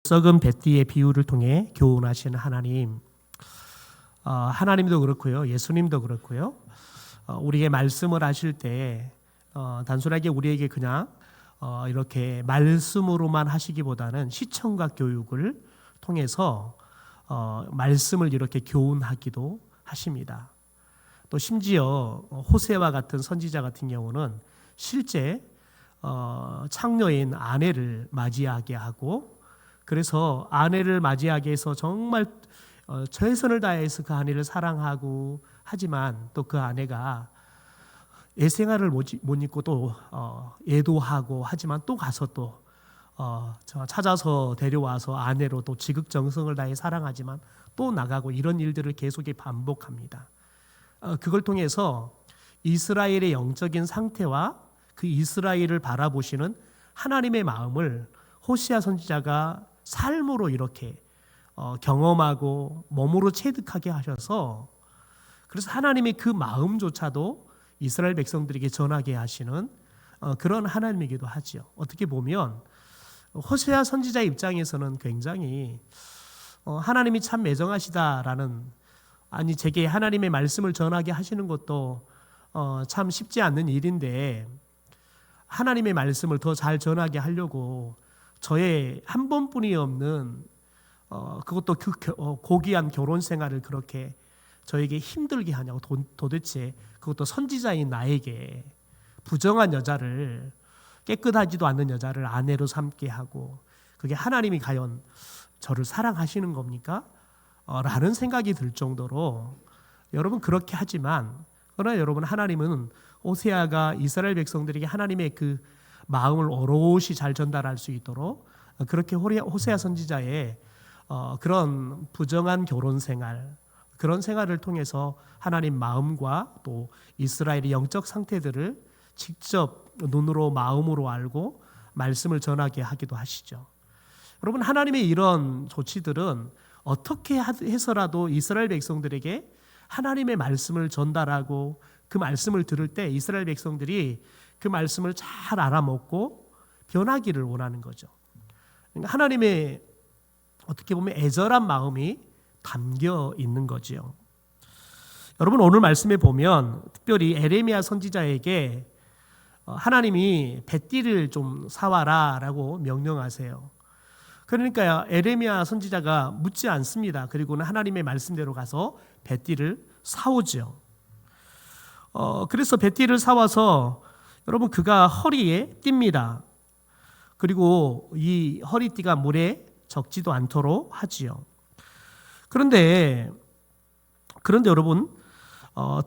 썩은 뱃띠의 비유를 통해 교훈하시는 하나님, 하나님도 그렇고요, 예수님도 그렇고요. 우리에게 말씀을 하실 때 단순하게 우리에게 그냥 이렇게 말씀으로만 하시기보다는 시청과 교육을 통해서 말씀을 이렇게 교훈하기도 하십니다. 또 심지어 호세와 같은 선지자 같은 경우는 실제 창녀인 아내를 맞이하게 하고, 그래서 아내를 맞이하게 해서 정말 최선을 다해서 그 아내를 사랑하고, 하지만 또 그 아내가 애생활을 못 입고 또 애도하고, 하지만 또 가서 또 찾아서 데려와서 아내로 또 지극정성을 다해 사랑하지만 또 나가고, 이런 일들을 계속 반복합니다. 그걸 통해서 이스라엘의 영적인 상태와 그 이스라엘을 바라보시는 하나님의 마음을 호시아 선지자가 삶으로 이렇게 경험하고 몸으로 체득하게 하셔서, 그래서 하나님의 그 마음조차도 이스라엘 백성들에게 전하게 하시는 그런 하나님이기도 하죠. 어떻게 보면 호세아 선지자 입장에서는 굉장히 하나님이 참 매정하시다라는, 아니 제게 하나님의 말씀을 전하게 하시는 것도 참 쉽지 않는 일인데, 하나님의 말씀을 더 잘 전하게 하려고 저의 한 번뿐이 없는 그것도 그 고귀한 결혼 생활을 그렇게 저에게 힘들게 하냐고, 도대체 그것도 선지자인 나에게 부정한 여자를, 깨끗하지도 않는 여자를 아내로 삼게 하고, 그게 하나님이 과연 저를 사랑하시는 겁니까? 라는 생각이 들 정도로, 여러분 그렇게 하지만, 그러나 여러분 하나님은 호세아가 이스라엘 백성들에게 하나님의 그 마음을 오롯이 잘 전달할 수 있도록 그렇게 호세아 선지자의 그런 부정한 결혼 생활, 그런 생활을 통해서 하나님 마음과 또 이스라엘의 영적 상태들을 직접 눈으로 마음으로 알고 말씀을 전하게 하기도 하시죠. 여러분, 하나님의 이런 조치들은 어떻게 해서라도 이스라엘 백성들에게 하나님의 말씀을 전달하고, 그 말씀을 들을 때 이스라엘 백성들이 그 말씀을 잘 알아먹고 변하기를 원하는 거죠. 그러니까 하나님의 어떻게 보면 애절한 마음이 담겨 있는 거지요. 여러분, 오늘 말씀에 보면 특별히 에레미야 선지자에게 하나님이 뱃띠를 좀 사와라 라고 명령하세요. 그러니까 에레미야 선지자가 묻지 않습니다. 그리고는 하나님의 말씀대로 가서 뱃띠를 사오죠. 그래서 뱃띠를 사와서 여러분 그가 허리에 띱니다. 그리고 이 허리띠가 물에 적지도 않도록 하지요. 그런데 여러분,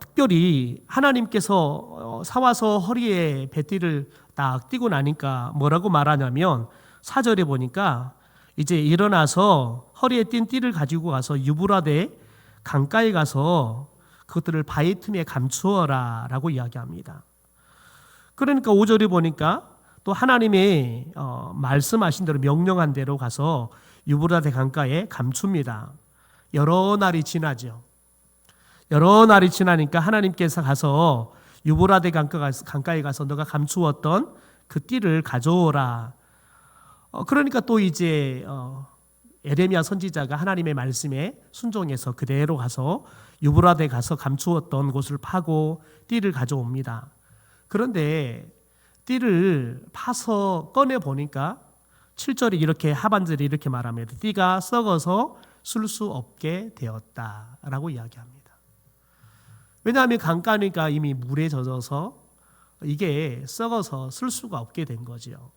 특별히 하나님께서 사와서 허리에 뱃띠를 딱 띠고 나니까 뭐라고 말하냐면, 4절에 보니까 이제 일어나서 허리에 띈 띠를 가지고 가서 유브라데 강가에 가서 그것들을 바위 틈에 감추어라 라고 이야기합니다. 그러니까 5절에 보니까 또 하나님의 말씀하신 대로, 명령한 대로 가서 유브라데 강가에 감춥니다. 여러 날이 지나죠. 여러 날이 지나니까 하나님께서 가서 유브라데 강가에 가서 너가 감추었던 그 띠를 가져오라. 그러니까 또 이제 에레미야 선지자가 하나님의 말씀에 순종해서 그대로 가서 유브라데 가서 감추었던 곳을 파고 띠를 가져옵니다. 그런데 띠를 파서 꺼내 보니까 7절에 이렇게, 하반절에 이렇게 말합니다. 띠가 썩어서 쓸 수 없게 되었다라고 이야기합니다. 왜냐하면 강가니까 이미 물에 젖어서 이게 썩어서 쓸 수가 없게 된 거죠.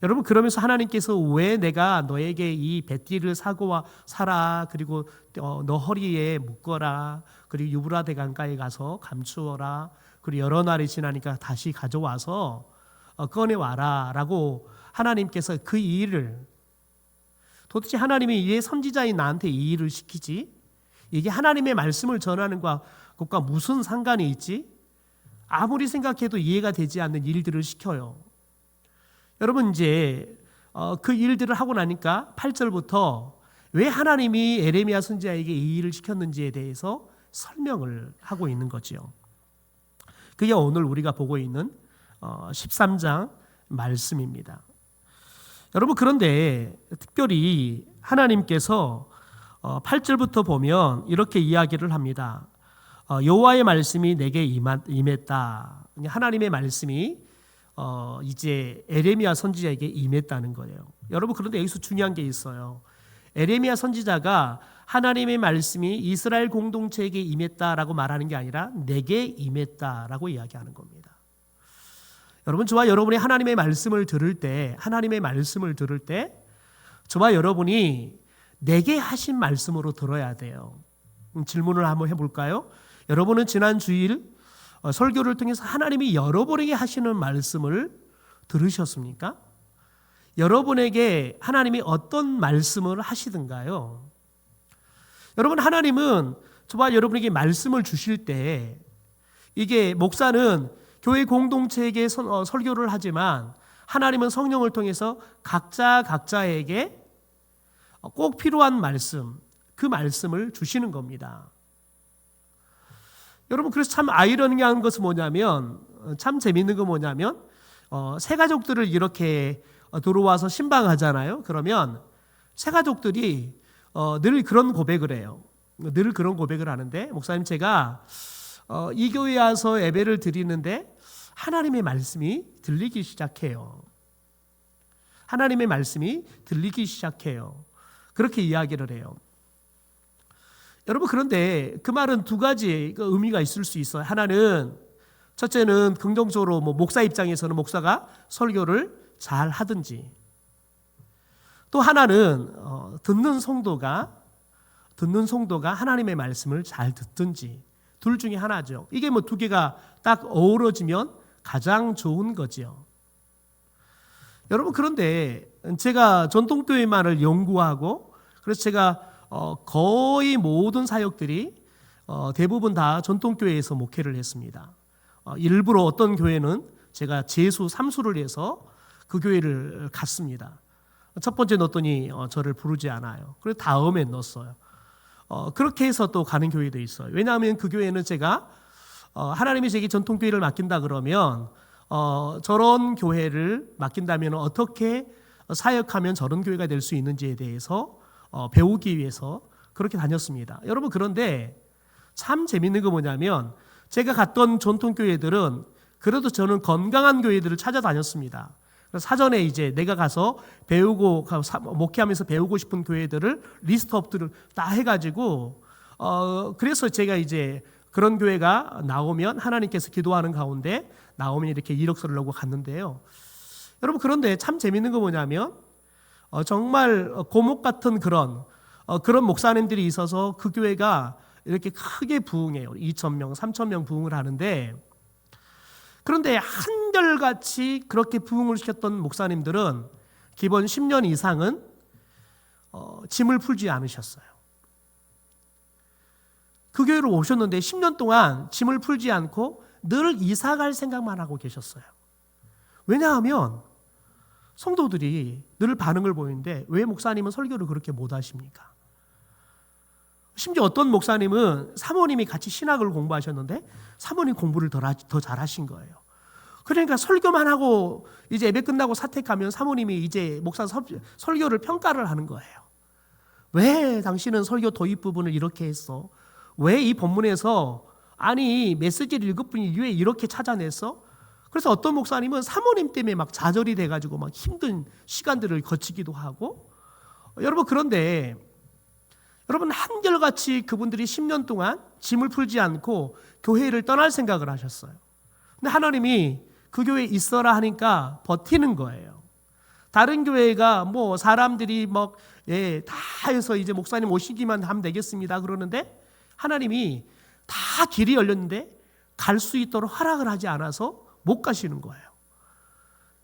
여러분, 그러면서 하나님께서 왜 내가 너에게 이 뱃띠를 사고 사라, 그리고 너 허리에 묶어라, 그리고 유브라데 강가에 가서 감추어라, 그리고 여러 날이 지나니까 다시 가져와서 꺼내와라 라고 하나님께서 그 일을, 도대체 하나님이 왜 선지자인 나한테 이 일을 시키지? 이게 하나님의 말씀을 전하는 것과 무슨 상관이 있지? 아무리 생각해도 이해가 되지 않는 일들을 시켜요. 여러분, 이제 그 일들을 하고 나니까 8절부터 왜 하나님이 에레미야 선지자에게 이 일을 시켰는지에 대해서 설명을 하고 있는 거죠. 그게 오늘 우리가 보고 있는 13장 말씀입니다. 여러분, 그런데 특별히 하나님께서 8절부터 보면 이렇게 이야기를 합니다. 여호와의 말씀이 내게 임했다. 하나님의 말씀이 이제 에레미야 선지자에게 임했다는 거예요. 여러분, 그런데 여기서 중요한 게 있어요. 에레미야 선지자가 하나님의 말씀이 이스라엘 공동체에게 임했다라고 말하는 게 아니라 내게 임했다라고 이야기하는 겁니다. 여러분, 저와 여러분이 하나님의 말씀을 들을 때 저와 여러분이 내게 하신 말씀으로 들어야 돼요. 질문을 한번 해볼까요? 여러분은 지난 주일 설교를 통해서 하나님이 여러분에게 하시는 말씀을 들으셨습니까? 여러분에게 하나님이 어떤 말씀을 하시던가요? 여러분, 하나님은 저와 여러분에게 말씀을 주실 때 이게 목사는 교회 공동체에게 설교를 하지만 하나님은 성령을 통해서 각자에게 꼭 필요한 말씀, 그 말씀을 주시는 겁니다. 여러분, 그래서 참 아이러니한 것은 뭐냐면, 참 재밌는 건 뭐냐면, 새 가족들을 이렇게 들어와서 신방하잖아요. 그러면 새 가족들이 늘 그런 고백을 해요. 늘 그런 고백을 하는데, 목사님, 제가 이 교회에 와서 예배를 드리는데 하나님의 말씀이 들리기 시작해요. 하나님의 말씀이 들리기 시작해요. 그렇게 이야기를 해요. 여러분, 그런데 그 말은 두 가지 의미가 있을 수 있어요. 하나는, 첫째는 긍정적으로 목사 입장에서는 목사가 설교를 잘 하든지, 또 하나는 듣는 성도가 하나님의 말씀을 잘 듣든지, 둘 중에 하나죠. 이게 두 개가 딱 어우러지면 가장 좋은 거지요. 여러분, 그런데 제가 전통교회만을 연구하고, 그래서 제가 거의 모든 사역들이 대부분 다 전통교회에서 목회를 했습니다. 일부러 어떤 교회는 제가 재수 3수를 해서 그 교회를 갔습니다. 첫 번째 넣었더니 저를 부르지 않아요. 그래서 다음에 넣었어요. 그렇게 해서 또 가는 교회도 있어요. 왜냐하면 그 교회는 제가 하나님이 제게 전통교회를 맡긴다 그러면 저런 교회를 맡긴다면 어떻게 사역하면 저런 교회가 될 수 있는지에 대해서 배우기 위해서 그렇게 다녔습니다. 여러분, 그런데 참 재밌는 거 뭐냐면, 제가 갔던 전통교회들은 그래도 저는 건강한 교회들을 찾아다녔습니다. 그래서 사전에 이제 내가 가서 배우고 목회하면서 배우고 싶은 교회들을 리스트업들을 다 해가지고 그래서 제가 이제 그런 교회가 나오면 하나님께서 기도하는 가운데 나오면 이렇게 이력서를 넣고 갔는데요. 여러분, 그런데 참 재밌는 거 뭐냐면 정말 고목 같은 그런 목사님들이 있어서 그 교회가 이렇게 크게 부흥해요. 2,000명, 3,000명 부흥을 하는데, 그런데 한결같이 그렇게 부흥을 시켰던 목사님들은 기본 10년 이상은 짐을 풀지 않으셨어요. 그 교회로 오셨는데 10년 동안 짐을 풀지 않고 늘 이사 갈 생각만 하고 계셨어요. 왜냐하면 성도들이 늘 반응을 보이는데 왜 목사님은 설교를 그렇게 못하십니까? 심지어 어떤 목사님은 사모님이 같이 신학을 공부하셨는데 사모님 공부를 더 잘하신 거예요. 그러니까 설교만 하고 이제 예배 끝나고 사택하면 사모님이 이제 목사 설교를 평가를 하는 거예요. 왜 당신은 설교 도입 부분을 이렇게 했어? 왜 이 본문에서 아니 메시지를 읽을 뿐이 왜 이렇게 찾아냈어? 그래서 어떤 목사님은 사모님 때문에 막 좌절이 돼가지고 막 힘든 시간들을 거치기도 하고, 여러분, 그런데 여러분, 한결같이 그분들이 10년 동안 짐을 풀지 않고 교회를 떠날 생각을 하셨어요. 근데 하나님이 그 교회에 있어라 하니까 버티는 거예요. 다른 교회가 사람들이 다 해서 이제 목사님 오시기만 하면 되겠습니다 그러는데, 하나님이 다 길이 열렸는데 갈 수 있도록 허락을 하지 않아서 못 가시는 거예요.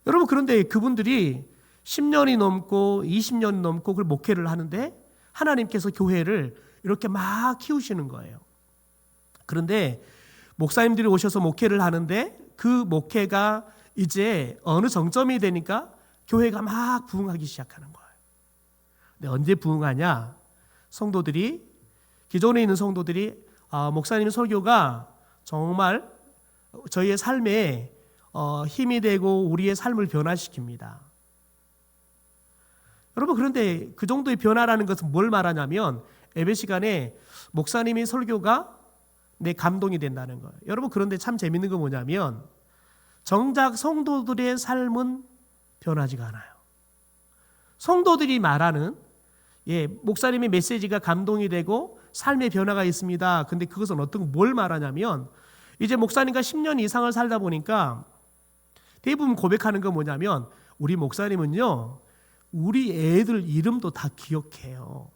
여러분, 그런데 그분들이 10년이 넘고 20년이 넘고 그 목회를 하는데 하나님께서 교회를 이렇게 막 키우시는 거예요. 그런데 목사님들이 오셔서 목회를 하는데 그 목회가 이제 어느 정점이 되니까 교회가 막 부흥하기 시작하는 거예요. 근데 언제 부흥하냐? 기존에 있는 성도들이 목사님 설교가 정말 저희의 삶에 힘이 되고 우리의 삶을 변화시킵니다. 여러분, 그런데 그 정도의 변화라는 것은 뭘 말하냐면 예배 시간에 목사님의 설교가 내 감동이 된다는 거예요. 여러분, 그런데 참 재밌는 건 뭐냐면 정작 성도들의 삶은 변하지가 않아요. 성도들이 말하는 목사님의 메시지가 감동이 되고 삶의 변화가 있습니다. 근데 그것은 뭘 말하냐면 이제 목사님과 10년 이상을 살다 보니까 대부분 고백하는 건 뭐냐면 우리 목사님은요, 우리 애들 이름도 다 기억해요.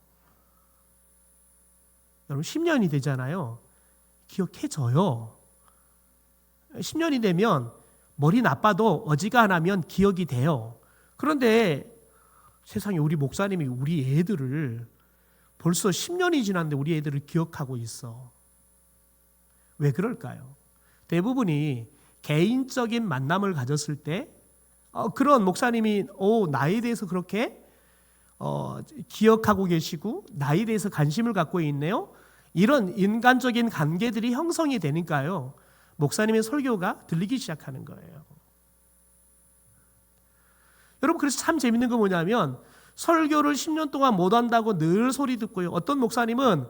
여러분, 10년이 되잖아요. 기억해져요. 10년이 되면 머리 나빠도 어지간하면 기억이 돼요. 그런데 세상에 우리 목사님이 우리 애들을 벌써 10년이 지났는데 우리 애들을 기억하고 있어. 왜 그럴까요? 대부분이 개인적인 만남을 가졌을 때 그런 목사님이 나에 대해서 그렇게 기억하고 계시고 나에 대해서 관심을 갖고 있네요. 이런 인간적인 관계들이 형성이 되니까요, 목사님의 설교가 들리기 시작하는 거예요. 여러분, 그래서 참 재밌는 건 뭐냐면 설교를 10년 동안 못한다고 늘 소리 듣고요. 어떤 목사님은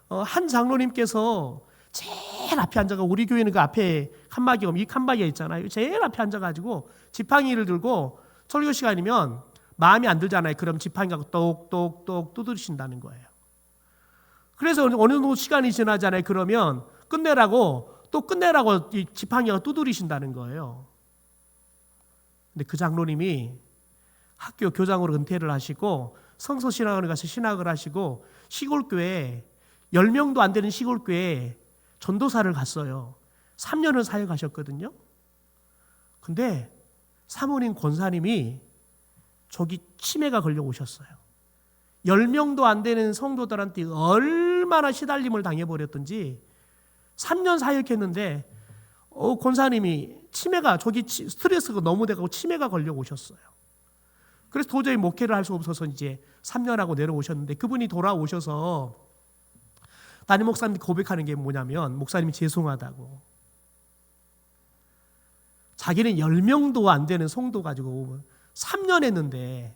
한 장로님께서 제일 앞에 앉아가, 우리 교회는 그 앞에 칸막이가 이 칸막이가 있잖아요. 제일 앞에 앉아가지고 지팡이를 들고 설교 시간이면 마음에 안 들잖아요. 그럼 지팡이 갖고 똑똑똑 두드리신다는 거예요. 그래서 어느 정도 시간이 지나잖아요. 그러면 끝내라고 이 지팡이가 두드리신다는 거예요. 근데 그 장로님이 학교 교장으로 은퇴를 하시고 성서신학원에 가서 신학을 하시고 시골교회 10명도 안 되는 시골교회에 전도사를 갔어요. 3년을 사역하셨거든요. 근데 사모님 권사님이 저기 치매가 걸려오셨어요. 10명도 안 되는 성도들한테 얼마나 시달림을 당해버렸던지 3년 사역했는데 권사님이 치매가 스트레스가 너무 돼가지고 치매가 걸려오셨어요. 그래서 도저히 목회를 할 수 없어서 이제 3년하고 내려오셨는데 그분이 돌아오셔서 담임 목사님이 고백하는 게 뭐냐면 목사님이 죄송하다고. 자기는 10명도 안 되는 성도 가지고 3년 했는데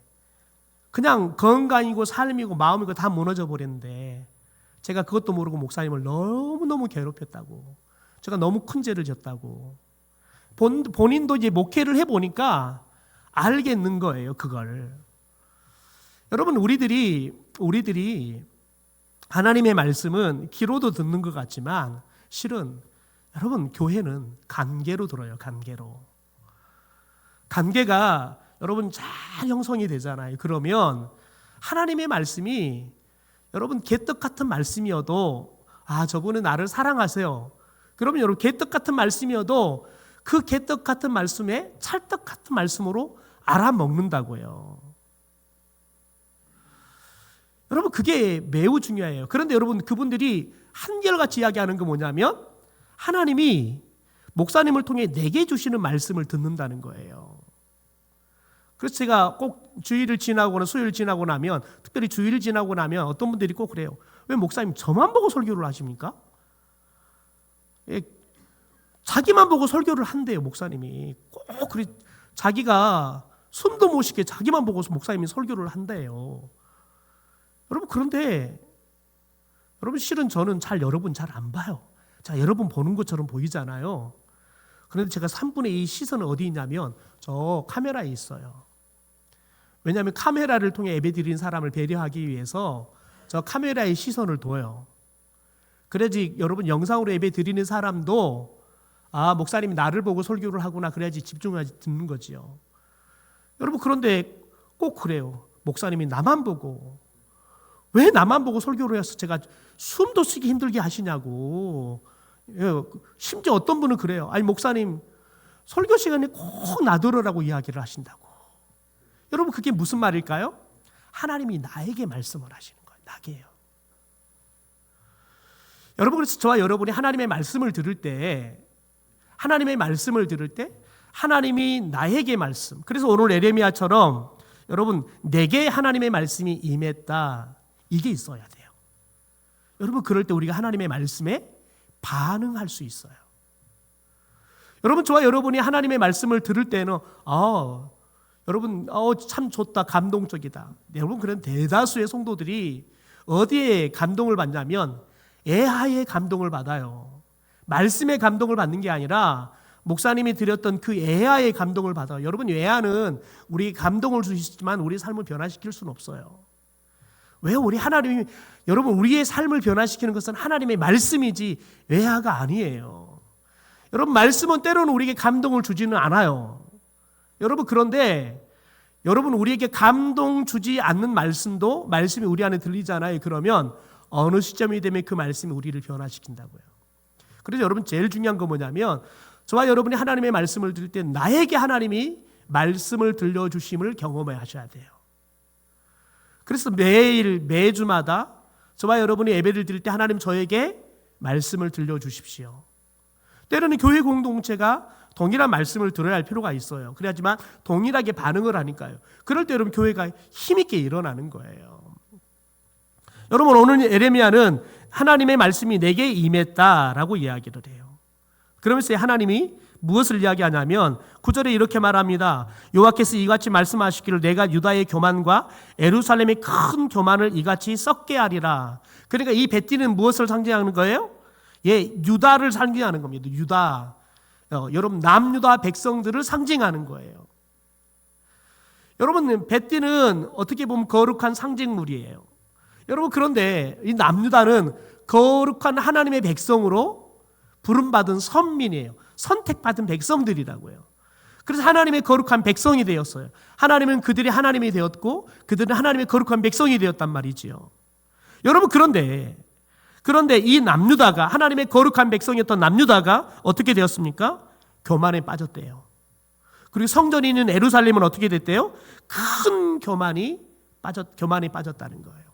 그냥 건강이고 삶이고 마음이고 다 무너져 버렸는데 제가 그것도 모르고 목사님을 너무너무 괴롭혔다고. 제가 너무 큰 죄를 졌다고. 본인도 이제 목회를 해보니까 알겠는 거예요, 그걸. 여러분, 우리들이 하나님의 말씀은 귀로도 듣는 것 같지만 실은 여러분, 교회는 관계로 들어요. 관계가 여러분 잘 형성이 되잖아요. 그러면 하나님의 말씀이 여러분 개떡 같은 말씀이어도 저분은 나를 사랑하세요. 그러면 여러분 개떡 같은 말씀이어도 그 개떡 같은 말씀에 찰떡 같은 말씀으로 알아먹는다고요. 여러분, 그게 매우 중요해요. 그런데 여러분, 그분들이 한결같이 이야기하는 게 뭐냐면 하나님이 목사님을 통해 내게 주시는 말씀을 듣는다는 거예요. 그래서 제가 꼭 주일을 지나거나 수요일 지나고 나면, 특별히 주일을 지나고 나면 어떤 분들이 꼭 그래요. 왜 목사님 저만 보고 설교를 하십니까? 자기만 보고 설교를 한대요, 목사님이. 꼭 그래, 자기가 숨도 못 쉬게 자기만 보고 목사님이 설교를 한대요. 여러분, 그런데 여러분, 실은 저는 여러분 잘 안 봐요. 자, 여러분 보는 것처럼 보이잖아요. 그런데 제가 3분의 2 시선은 어디 있냐면 저 카메라에 있어요. 왜냐하면 카메라를 통해 예배 드리는 사람을 배려하기 위해서 저 카메라에 시선을 둬요. 그래야지 여러분 영상으로 예배 드리는 사람도 목사님이 나를 보고 설교를 하구나, 그래야지 집중하지 듣는 거지요. 여러분, 그런데 꼭 그래요. 목사님이 나만 보고, 왜 나만 보고 설교를 해서 제가 숨도 쉬기 힘들게 하시냐고. 심지어 어떤 분은 그래요. 아니, 목사님 설교 시간에 꼭 놔두라고 이야기를 하신다고. 여러분, 그게 무슨 말일까요? 하나님이 나에게 말씀을 하시는 거예요. 나게요. 여러분, 그래서 저와 여러분이 하나님의 말씀을 들을 때 하나님이 나에게 말씀. 그래서 오늘 에레미야처럼 여러분, 내게 하나님의 말씀이 임했다, 이게 있어야 돼요. 여러분, 그럴 때 우리가 하나님의 말씀에 반응할 수 있어요. 여러분, 저와 여러분이 하나님의 말씀을 들을 때는 여러분 참 좋다, 감동적이다. 여러분, 그런 대다수의 성도들이 어디에 감동을 받냐면 애하의 감동을 받아요. 말씀의 감동을 받는 게 아니라 목사님이 드렸던 그 애하의 감동을 받아요. 여러분, 애하는 우리 감동을 주시지만 우리 삶을 변화시킬 수는 없어요. 왜? 우리 하나님이, 여러분, 우리의 삶을 변화시키는 것은 하나님의 말씀이지 외화가 아니에요. 여러분, 말씀은 때로는 우리에게 감동을 주지는 않아요. 여러분, 그런데 여러분, 우리에게 감동 주지 않는 말씀도 말씀이 우리 안에 들리잖아요. 그러면 어느 시점이 되면 그 말씀이 우리를 변화시킨다고요. 그래서 여러분, 제일 중요한 건 뭐냐면 저와 여러분이 하나님의 말씀을 들을 때 나에게 하나님이 말씀을 들려주심을 경험하셔야 돼요. 그래서 매주마다 저와 여러분이 예배를 드릴 때 하나님 저에게 말씀을 들려주십시오. 때로는 교회 공동체가 동일한 말씀을 들어야 할 필요가 있어요. 그래야지만 동일하게 반응을 하니까요. 그럴 때 여러분 교회가 힘있게 일어나는 거예요. 여러분, 오늘 예레미야는 하나님의 말씀이 내게 임했다라고 이야기를 해요. 그러면서 하나님이 무엇을 이야기하냐면 9절에 이렇게 말합니다. 여호와께서 이같이 말씀하시기를 내가 유다의 교만과 예루살렘의 큰 교만을 이같이 썩게 하리라. 그러니까 이 벳띠는 무엇을 상징하는 거예요? 유다를 상징하는 겁니다. 유다. 여러분, 남유다 백성들을 상징하는 거예요. 여러분, 벳띠는 어떻게 보면 거룩한 상징물이에요. 여러분, 그런데 이 남유다는 거룩한 하나님의 백성으로 부름받은 선민이에요. 선택받은 백성들이라고요. 그래서 하나님의 거룩한 백성이 되었어요. 하나님은 그들이 하나님이 되었고 그들은 하나님의 거룩한 백성이 되었단 말이지요. 여러분, 그런데 이 남유다가, 하나님의 거룩한 백성이었던 남유다가 어떻게 되었습니까? 교만에 빠졌대요. 그리고 성전이 있는 예루살렘은 어떻게 됐대요? 큰 교만이 빠졌다는 거예요.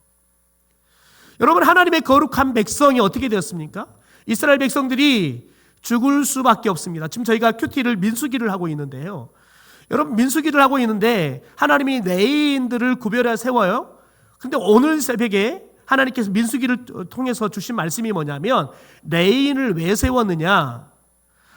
여러분, 하나님의 거룩한 백성이 어떻게 되었습니까? 이스라엘 백성들이 죽을 수밖에 없습니다. 지금 저희가 큐티를 민수기를 하고 있는데요. 여러분, 민수기를 하고 있는데 하나님이 레위인들을 구별해 세워요. 근데 오늘 새벽에 하나님께서 민수기를 통해서 주신 말씀이 뭐냐면 레위인을 왜 세웠느냐?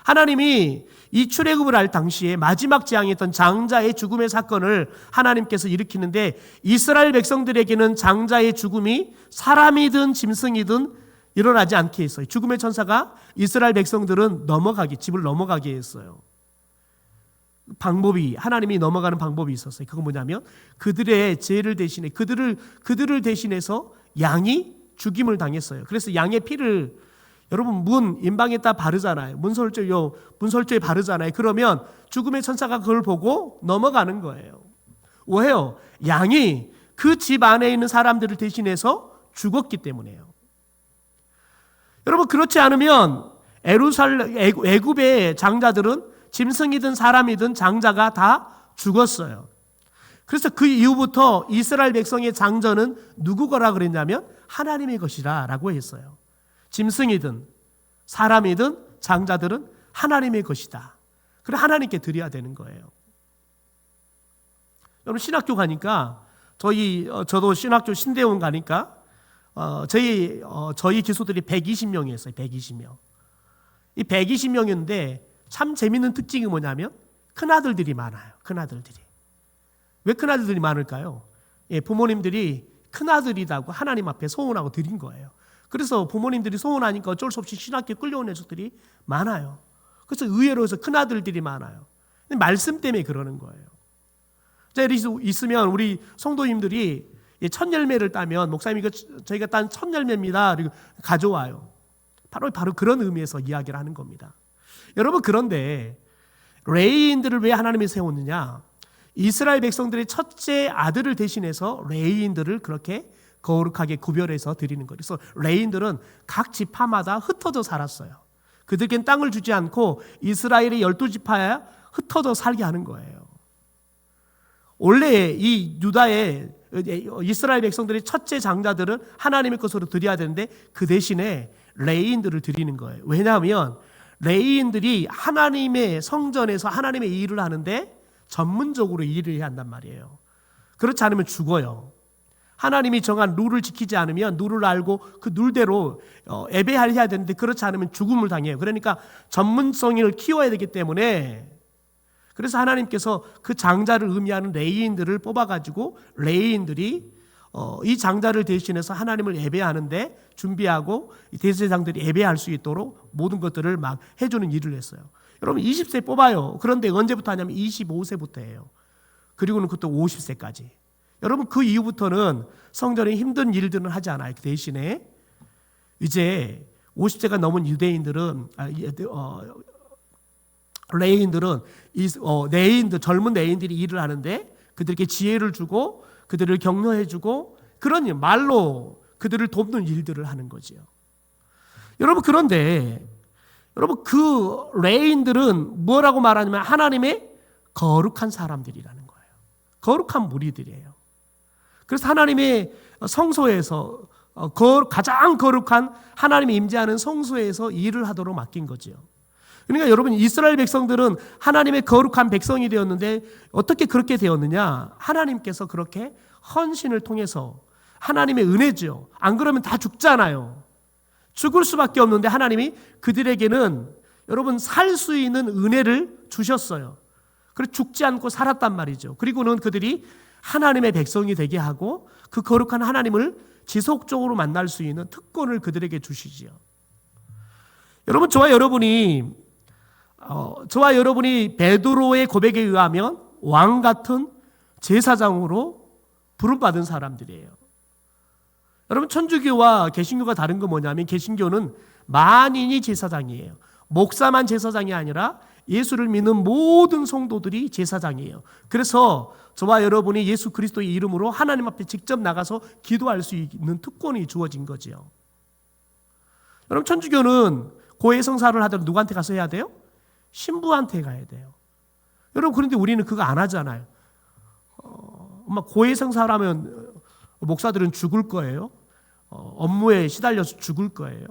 하나님이 이 출애굽을 할 당시에 마지막 재앙이었던 장자의 죽음의 사건을 하나님께서 일으키는데 이스라엘 백성들에게는 장자의 죽음이 사람이든 짐승이든 일어나지 않게 했어요. 죽음의 천사가 이스라엘 백성들은 집을 넘어가게 했어요. 하나님이 넘어가는 방법이 있었어요. 그건 뭐냐면 그들의 죄를 대신해 그들을 대신해서 양이 죽임을 당했어요. 그래서 양의 피를 여러분 임방에다 바르잖아요. 문설주에 바르잖아요. 그러면 죽음의 천사가 그걸 보고 넘어가는 거예요. 왜요? 양이 그 집 안에 있는 사람들을 대신해서 죽었기 때문에요. 여러분, 그렇지 않으면 애굽의 장자들은 짐승이든 사람이든 장자가 다 죽었어요. 그래서 그 이후부터 이스라엘 백성의 장전은 누구 거라 그랬냐면 하나님의 것이라 라고 했어요. 짐승이든 사람이든 장자들은 하나님의 것이다. 그래 하나님께 드려야 되는 거예요. 여러분, 신학교 가니까 저도 신학교 신대원 가니까 저희 기수들이 120명이었어요. 120명. 이 120명인데 참 재밌는 특징이 뭐냐면 큰아들들이 많아요. 큰아들들이. 왜 큰아들들이 많을까요? 부모님들이 큰아들이라고 하나님 앞에 소원하고 드린 거예요. 그래서 부모님들이 소원하니까 어쩔 수 없이 신학교에 끌려온 녀석들이 많아요. 그래서 의외로 해서 큰아들들이 많아요. 근데 말씀 때문에 그러는 거예요. 자, 있으면 우리 성도님들이 첫 열매를 따면 목사님이 저희가 딴 첫 열매입니다. 그리고 가져와요. 바로 그런 의미에서 이야기를 하는 겁니다. 여러분, 그런데 레위인들을 왜 하나님이 세웠느냐? 이스라엘 백성들의 첫째 아들을 대신해서 레위인들을 그렇게 거룩하게 구별해서 드리는 거예요. 그래서 레위인들은 각 지파마다 흩어져 살았어요. 그들에겐 땅을 주지 않고 이스라엘의 12지파에 흩어져 살게 하는 거예요. 원래 이 유다의 이스라엘 백성들의 첫째 장자들은 하나님의 것으로 드려야 되는데 그 대신에 레위인들을 드리는 거예요. 왜냐하면 레위인들이 하나님의 성전에서 하나님의 일을 하는데 전문적으로 일을 해야 한단 말이에요. 그렇지 않으면 죽어요. 하나님이 정한 룰을 지키지 않으면 룰을 알고 그 룰대로 예배해야 되는데 그렇지 않으면 죽음을 당해요. 그러니까 전문성을 키워야 되기 때문에 그래서 하나님께서 그 장자를 의미하는 레위인들을 뽑아가지고 레위인들이 이 장자를 대신해서 하나님을 예배하는데 준비하고 대제사장들이 예배할 수 있도록 모든 것들을 막 해주는 일을 했어요. 여러분 20세 뽑아요. 그런데 언제부터 하냐면 25세부터예요. 그리고는 그것도 50세까지. 여러분 그 이후부터는 성전에 힘든 일들은 하지 않아요. 그 대신에 이제 50세가 넘은 유대인들은 레위인들은 내인들 젊은 내인들이 일을 하는데 그들에게 지혜를 주고 그들을 격려해주고 그런 일, 말로 그들을 돕는 일들을 하는 거지요. 여러분 그런데 여러분 그 레위인들은 뭐라고 말하냐면 하나님의 거룩한 사람들이라는 거예요. 거룩한 무리들이에요. 그래서 하나님의 성소에서 가장 거룩한 하나님이 임재하는 성소에서 일을 하도록 맡긴 거지요. 그러니까 여러분 이스라엘 백성들은 하나님의 거룩한 백성이 되었는데 어떻게 그렇게 되었느냐? 하나님께서 그렇게 헌신을 통해서 하나님의 은혜죠. 안 그러면 다 죽잖아요. 죽을 수밖에 없는데 하나님이 그들에게는 여러분 살 수 있는 은혜를 주셨어요. 그래서 죽지 않고 살았단 말이죠. 그리고는 그들이 하나님의 백성이 되게 하고 그 거룩한 하나님을 지속적으로 만날 수 있는 특권을 그들에게 주시지요. 여러분 저와 여러분이 베드로의 고백에 의하면 왕 같은 제사장으로 부름받은 사람들이에요. 여러분 천주교와 개신교가 다른 건 뭐냐면 개신교는 만인이 제사장이에요. 목사만 제사장이 아니라 예수를 믿는 모든 성도들이 제사장이에요. 그래서 저와 여러분이 예수 그리스도의 이름으로 하나님 앞에 직접 나가서 기도할 수 있는 특권이 주어진 거지요. 여러분 천주교는 고해성사를 하더라도 누구한테 가서 해야 돼요? 신부한테 가야 돼요. 여러분 그런데 우리는 그거 안 하잖아요. 고해성사를 하면 목사들은 죽을 거예요. 업무에 시달려서 죽을 거예요.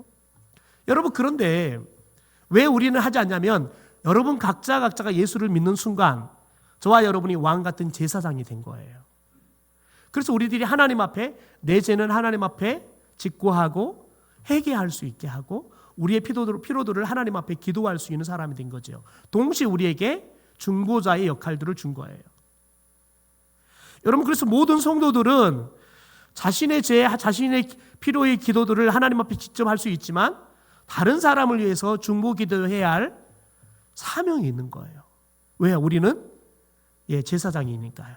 여러분 그런데 왜 우리는 하지 않냐면 여러분 각자가 예수를 믿는 순간 저와 여러분이 왕 같은 제사장이 된 거예요. 그래서 우리들이 하나님 앞에 내 죄는 하나님 앞에 직고하고 회개할 수 있게 하고 우리의 피로도를 하나님 앞에 기도할 수 있는 사람이 된 거죠. 동시에 우리에게 중보자의 역할들을 준 거예요. 여러분 그래서 모든 성도들은 자신의 죄, 자신의 피로의 기도들을 하나님 앞에 직접 할 수 있지만 다른 사람을 위해서 중보 기도해야 할 사명이 있는 거예요. 왜? 우리는 제사장이니까요.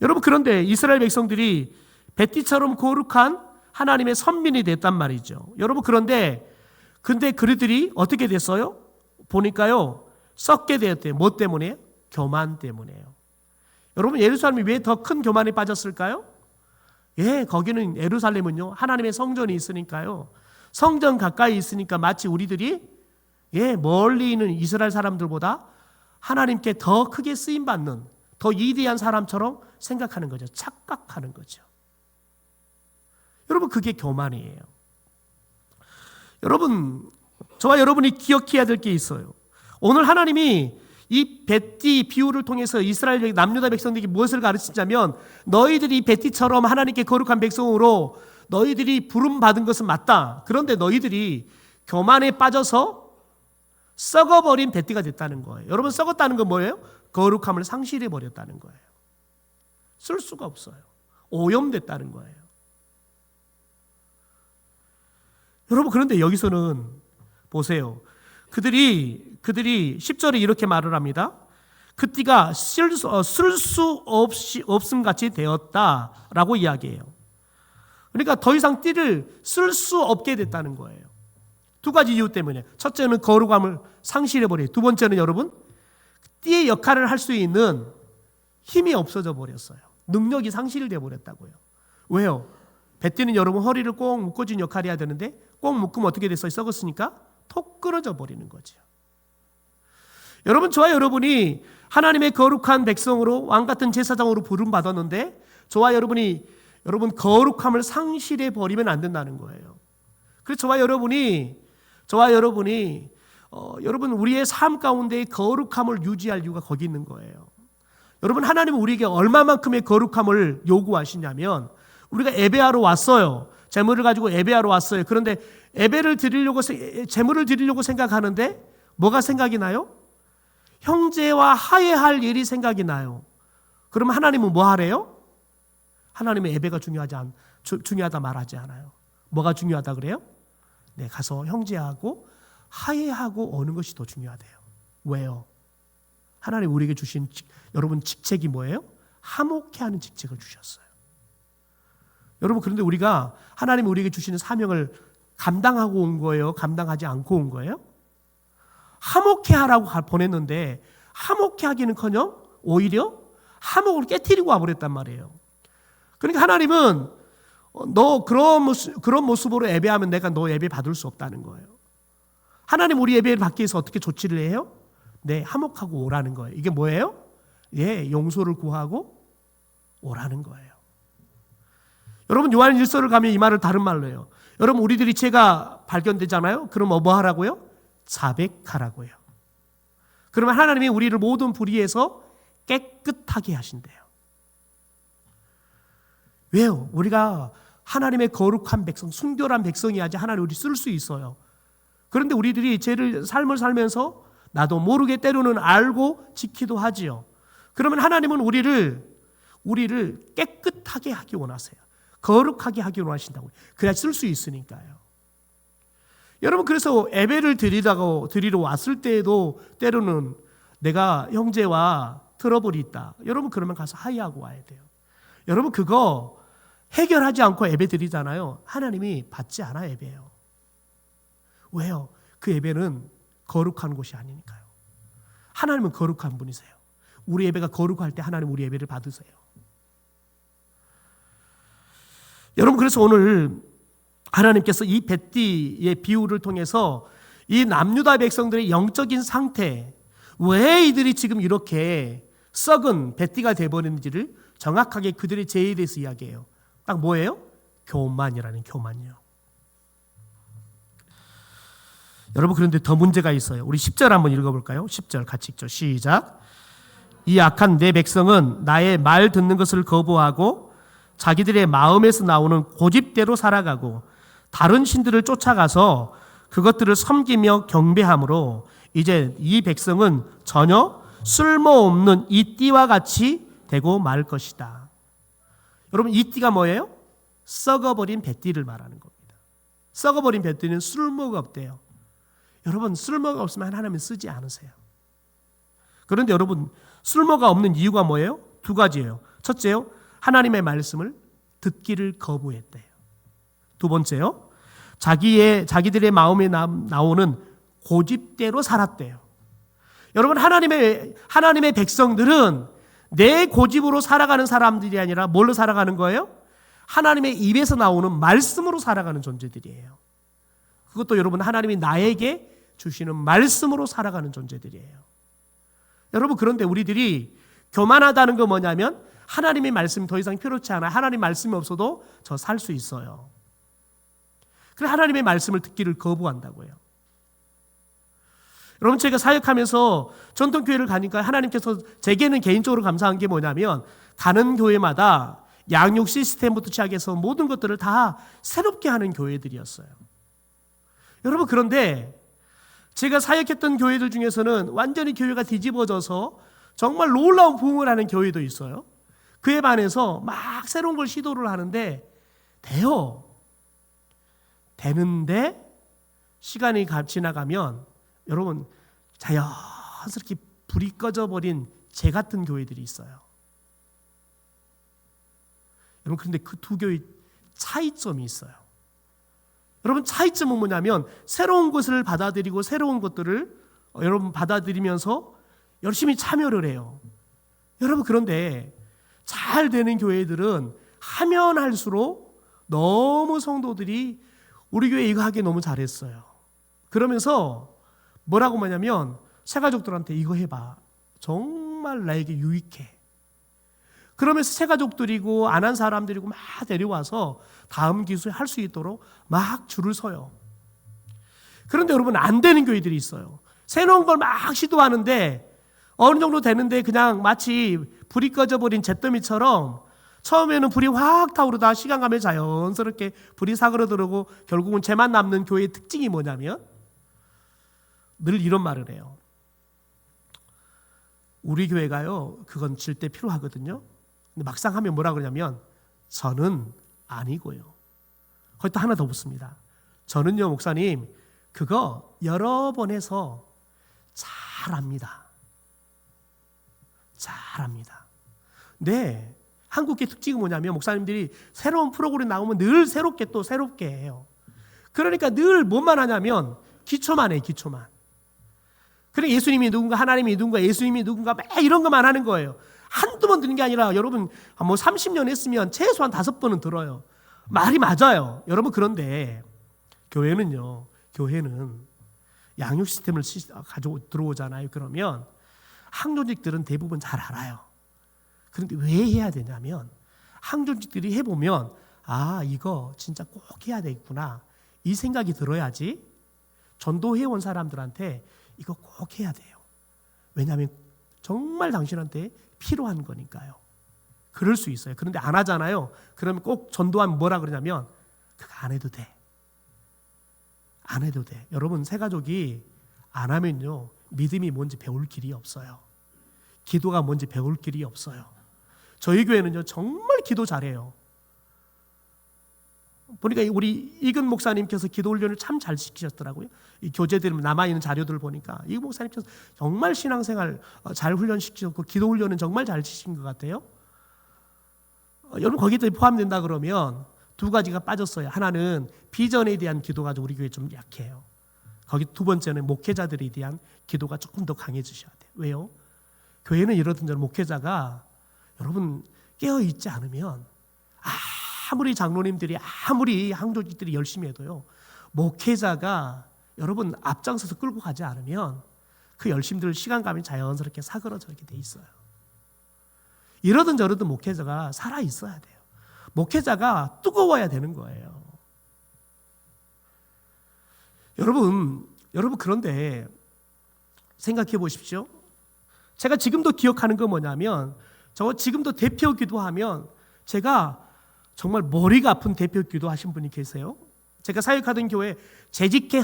여러분 그런데 이스라엘 백성들이 벳디처럼 거룩한 하나님의 선민이 됐단 말이죠. 여러분 근데 그들이 어떻게 됐어요? 보니까요 썩게 되었대요. 뭐 때문에? 교만 때문에요. 여러분 예루살렘이 왜 더 큰 교만에 빠졌을까요? 거기는 예루살렘은요 하나님의 성전이 있으니까요. 성전 가까이 있으니까 마치 우리들이 멀리 있는 이스라엘 사람들보다 하나님께 더 크게 쓰임받는 더 위대한 사람처럼 생각하는 거죠. 착각하는 거죠. 여러분 그게 교만이에요. 여러분 저와 여러분이 기억해야 될 게 있어요. 오늘 하나님이 이 벳디 비유를 통해서 이스라엘 남유다 백성들에게 무엇을 가르치냐면 너희들이 벳디처럼 하나님께 거룩한 백성으로 너희들이 부름받은 것은 맞다. 그런데 너희들이 교만에 빠져서 썩어버린 벳디가 됐다는 거예요. 여러분 썩었다는 건 뭐예요? 거룩함을 상실해버렸다는 거예요. 쓸 수가 없어요. 오염됐다는 거예요. 여러분 그런데 여기서는 보세요. 그들이 10절에 이렇게 말을 합니다. 그 띠가 쓸 수 없음 같이 되었다라고 이야기해요. 그러니까 더 이상 띠를 쓸 수 없게 됐다는 거예요. 두 가지 이유 때문에. 첫째는 거룩함을 상실해버려요. 두 번째는 여러분 띠의 역할을 할 수 있는 힘이 없어져 버렸어요. 능력이 상실되어 버렸다고요. 왜요? 뱃띠는 여러분 허리를 꼭 묶어준 역할을 해야 되는데 꼭 묶으면 어떻게 됐어요? 썩었으니까 톡 끊어져 버리는 거죠. 여러분 저와 여러분이 하나님의 거룩한 백성으로 왕같은 제사장으로 부름받았는데 저와 여러분이 여러분 거룩함을 상실해 버리면 안 된다는 거예요. 그래서 저와 여러분이 여러분 우리의 삶 가운데 거룩함을 유지할 이유가 거기 있는 거예요. 여러분 하나님은 우리에게 얼마만큼의 거룩함을 요구하시냐면 우리가 예배하러 왔어요. 제물을 가지고 예배하러 왔어요. 그런데 예배를 드리려고 제물을 드리려고 생각하는데 뭐가 생각이 나요? 형제와 화해할 일이 생각이 나요. 그럼 하나님은 뭐 하래요? 하나님은 예배가 중요하다 말하지 않아요. 뭐가 중요하다 그래요? 네, 가서 형제하고 화해하고 오는 것이 더 중요하대요. 왜요? 하나님 우리에게 주신 여러분 직책이 뭐예요? 화목케 하는 직책을 주셨어요. 여러분, 그런데 우리가 하나님이 우리에게 주시는 사명을 감당하고 온 거예요? 감당하지 않고 온 거예요? 화목케 하라고 보냈는데 화목케 하기는커녕 오히려 화목을 깨트리고 와버렸단 말이에요. 그러니까 하나님은 너 그런 모습으로 예배하면 내가 너 예배 받을 수 없다는 거예요. 하나님 우리 예배를 받기 위해서 어떻게 조치를 해요? 네, 화목하고 오라는 거예요. 이게 뭐예요? 예, 용서를 구하고 오라는 거예요. 여러분, 요한 1서를 가면 이 말을 다른 말로 해요. 여러분, 우리들이 죄가 발견되잖아요. 그럼 뭐 하라고요? 자백하라고요. 그러면 하나님이 우리를 모든 불의에서 깨끗하게 하신대요. 왜요? 우리가 하나님의 거룩한 백성, 순결한 백성이야지 하나님 우리 쓸 수 있어요. 그런데 우리들이 삶을 살면서 나도 모르게 때로는 알고 지키도 하지요. 그러면 하나님은 우리를 깨끗하게 하기 원하세요. 거룩하게 하기 원하신다고요. 그래야 쓸 수 있으니까요. 여러분, 그래서 예배를 드리러 왔을 때에도 때로는 내가 형제와 트러블이 있다. 여러분, 그러면 가서 화해하고 와야 돼요. 여러분, 그거 해결하지 않고 예배 드리잖아요. 하나님이 받지 않아 예배예요. 왜요? 그 예배는 거룩한 곳이 아니니까요. 하나님은 거룩한 분이세요. 우리 예배가 거룩할 때 하나님 우리 예배를 받으세요. 여러분, 그래서 오늘 하나님께서 이 벳디의 비유를 통해서 이 남유다 백성들의 영적인 상태, 왜 이들이 지금 이렇게 썩은 벳디가 되어버렸는지를 정확하게 그들의 죄에 대해서 이야기해요. 딱 뭐예요? 교만이라는 교만이요. 여러분, 그런데 더 문제가 있어요. 우리 10절 한번 읽어볼까요? 10절 같이 읽죠. 시작. 이 악한 내 백성은 나의 말 듣는 것을 거부하고 자기들의 마음에서 나오는 고집대로 살아가고 다른 신들을 쫓아가서 그것들을 섬기며 경배함으로 이제 이 백성은 전혀 쓸모없는 이 띠와 같이 되고 말 것이다. 여러분, 이 띠가 뭐예요? 썩어버린 뱃띠를 말하는 겁니다. 썩어버린 뱃띠는 쓸모가 없대요. 여러분, 쓸모가 없으면 하나님은 쓰지 않으세요. 그런데 여러분, 쓸모가 없는 이유가 뭐예요? 두 가지예요. 첫째요, 하나님의 말씀을 듣기를 거부했대요. 두 번째요, 자기들의 마음에 나오는 고집대로 살았대요. 여러분, 하나님의 백성들은 내 고집으로 살아가는 사람들이 아니라 뭘로 살아가는 거예요? 하나님의 입에서 나오는 말씀으로 살아가는 존재들이에요. 그것도 여러분, 하나님이 나에게 주시는 말씀으로 살아가는 존재들이에요. 여러분, 그런데 우리들이 교만하다는 거 뭐냐면 하나님의 말씀이 더 이상 필요치 않아요. 하나님 말씀이 없어도 저 살 수 있어요. 그래, 하나님의 말씀을 듣기를 거부한다고요. 여러분, 제가 사역하면서 전통교회를 가니까 하나님께서 제게는 개인적으로 감사한 게 뭐냐면 가는 교회마다 양육 시스템부터 시작해서 모든 것들을 다 새롭게 하는 교회들이었어요. 여러분, 그런데 제가 사역했던 교회들 중에서는 완전히 교회가 뒤집어져서 정말 놀라운 부흥을 하는 교회도 있어요. 그에 반해서 막 새로운 걸 시도를 하는데 되는데 시간이 지나가면 여러분, 자연스럽게 불이 꺼져버린 재 같은 교회들이 있어요. 여러분, 그런데 그 두 교회의 차이점이 있어요. 여러분, 차이점은 뭐냐면 새로운 것을 받아들이고 새로운 것들을 여러분 받아들이면서 열심히 참여를 해요. 여러분, 그런데 잘 되는 교회들은 하면 할수록 너무 성도들이 우리 교회 이거 하기 너무 잘했어요. 그러면서 뭐라고 하냐면 새가족들한테 이거 해봐. 정말 나에게 유익해. 그러면서 새가족들이고 안 한 사람들이고 막 데려와서 다음 기수에 할 수 있도록 막 줄을 서요. 그런데 여러분, 안 되는 교회들이 있어요. 새로운 걸 막 시도하는데 어느 정도 되는데 그냥 마치 불이 꺼져버린 잿더미처럼 처음에는 불이 확 타오르다 시간 가면 자연스럽게 불이 사그러들고 결국은 재만 남는 교회의 특징이 뭐냐면 늘 이런 말을 해요. 우리 교회가요, 그건 절대 필요하거든요. 근데 막상 하면 뭐라 그러냐면 저는 아니고요. 거기다 하나 더 붙습니다. 저는요, 목사님, 그거 여러 번 해서 잘합니다. 잘합니다. 네, 한국의 특징이 뭐냐면 목사님들이 새로운 프로그램 나오면 늘 새롭게 해요. 그러니까 늘 뭐만 하냐면 기초만 해요, 기초만. 그래, 예수님이 누군가, 하나님이 누군가, 예수님이 누군가 막 이런 것만 하는 거예요. 한두 번 듣는 게 아니라 여러분 뭐 30년 했으면 최소한 5번은 들어요. 말이 맞아요. 여러분, 그런데 교회는 양육 시스템을 가지고 들어오잖아요. 그러면 항조직들은 대부분 잘 알아요. 그런데 왜 해야 되냐면 항조직들이 해보면 이거 진짜 꼭 해야 되겠구나 이 생각이 들어야지 전도해온 사람들한테 이거 꼭 해야 돼요. 왜냐하면 정말 당신한테 필요한 거니까요. 그럴 수 있어요. 그런데 안 하잖아요. 그러면 꼭 전도하면 뭐라 그러냐면 그거 안 해도 돼. 안 해도 돼. 여러분, 새가족이 안 하면요, 믿음이 뭔지 배울 길이 없어요. 기도가 뭔지 배울 길이 없어요. 저희 교회는요, 정말 기도 잘해요. 보니까 우리 이근 목사님께서 기도 훈련을 참 잘 시키셨더라고요. 이 교재들 남아있는 자료들을 보니까 이근 목사님께서 정말 신앙생활 잘 훈련시키셨고 기도 훈련은 정말 잘 시킨 것 같아요. 여러분, 거기에 포함된다 그러면 두 가지가 빠졌어요. 하나는 비전에 대한 기도가 우리 교회 좀 약해요. 거기 두 번째는 목회자들에 대한 기도가 조금 더 강해지셔야 돼요. 왜요? 교회는 이러든지 목회자가 여러분 깨어있지 않으면 아무리 장로님들이 아무리 항조직들이 열심히 해도요, 목회자가 여러분 앞장서서 끌고 가지 않으면 그 열심들 시간감이 자연스럽게 사그러지게 돼 있어요. 이러든 저러든 목회자가 살아 있어야 돼요. 목회자가 뜨거워야 되는 거예요. 여러분 그런데 생각해 보십시오. 제가 지금도 기억하는 건 뭐냐면 저 지금도 대표 기도하면 제가 정말 머리가 아픈 대표 기도하신 분이 계세요. 제가 사역하던 교회 재직회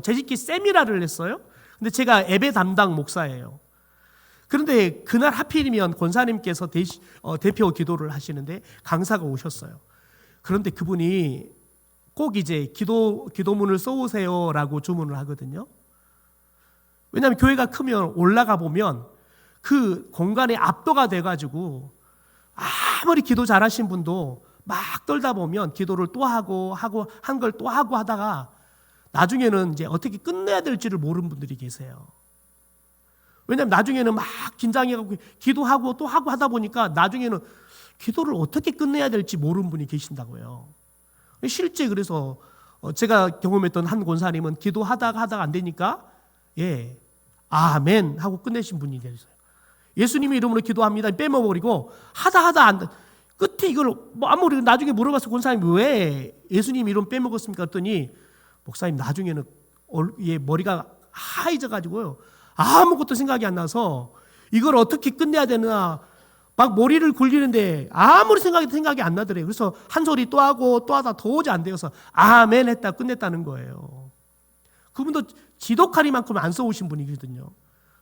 재직회 세미나를 했어요. 근데 제가 예배 담당 목사예요. 그런데 그날 하필이면 권사님께서 대표 기도를 하시는데 강사가 오셨어요. 그런데 그분이 꼭 이제 기도문을 써오세요라고 주문을 하거든요. 왜냐하면 교회가 크면 올라가 보면 그 공간에 압도가 돼가지고 아무리 기도 잘하신 분도 막 떨다 보면 기도를 또 하고 한 걸 또 하고 하다가 나중에는 이제 어떻게 끝내야 될지를 모르는 분들이 계세요. 왜냐하면 나중에는 막 긴장해가지고 기도하고 또 하고 하다 보니까 나중에는 기도를 어떻게 끝내야 될지 모르는 분이 계신다고요. 실제 그래서 제가 경험했던 한 권사님은 기도하다가 안 되니까 아멘 하고 끝내신 분이 계세요. 예수님의 이름으로 기도합니다 빼먹어버리고 하다 안 돼. 끝에 이걸 아무리 나중에 물어봐서 권사님이 왜 예수님 이름 빼먹었습니까? 했더니 목사님 나중에는 머리가 하얘져가지고요 아무것도 생각이 안 나서 이걸 어떻게 끝내야 되나 막 머리를 굴리는데 아무리 생각이 안 나더래요. 그래서 한 소리 또 하고 또 하다 도저히 안 되어서 아멘 했다 끝냈다는 거예요. 그분도 지독하리만큼 안 써오신 분이거든요.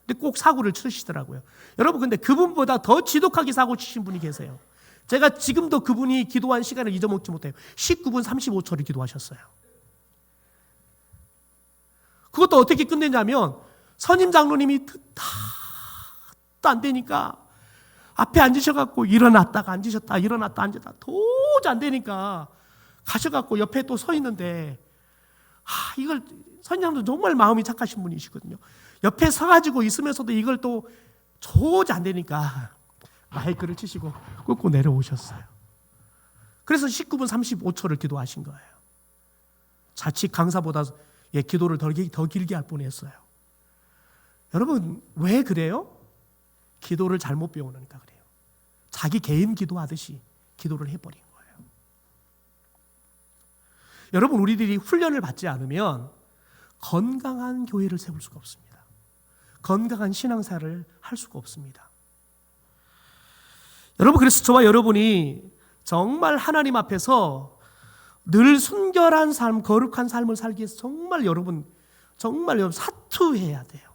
근데 꼭 사고를 치시더라고요. 여러분, 근데 그분보다 더 지독하게 사고 치신 분이 계세요. 제가 지금도 그분이 기도한 시간을 잊어먹지 못해요. 19분 35초를 기도하셨어요. 그것도 어떻게 끝내냐면 선임 장로님이 다 안 되니까 앞에 앉으셔갖고 일어났다가 앉으셨다 일어났다 앉았다 도저히 안 되니까 가셔갖고 옆에 또 서 있는데 이걸 선임 장로님 정말 마음이 착하신 분이시거든요. 옆에 서가지고 있으면서도 이걸 또 도저히 안 되니까 마이크를 치시고 끄고 내려오셨어요. 그래서 19분 35초를 기도하신 거예요. 자칫 강사보다 기도를 더 길게 할 뻔했어요. 여러분, 왜 그래요? 기도를 잘못 배우니까 그래요. 자기 개인 기도하듯이 기도를 해버린 거예요. 여러분, 우리들이 훈련을 받지 않으면 건강한 교회를 세울 수가 없습니다. 건강한 신앙사를 할 수가 없습니다. 여러분, 그래서 저와 여러분이 정말 하나님 앞에서 늘 순결한 삶, 거룩한 삶을 살기 위해서 정말 여러분 사투해야 돼요.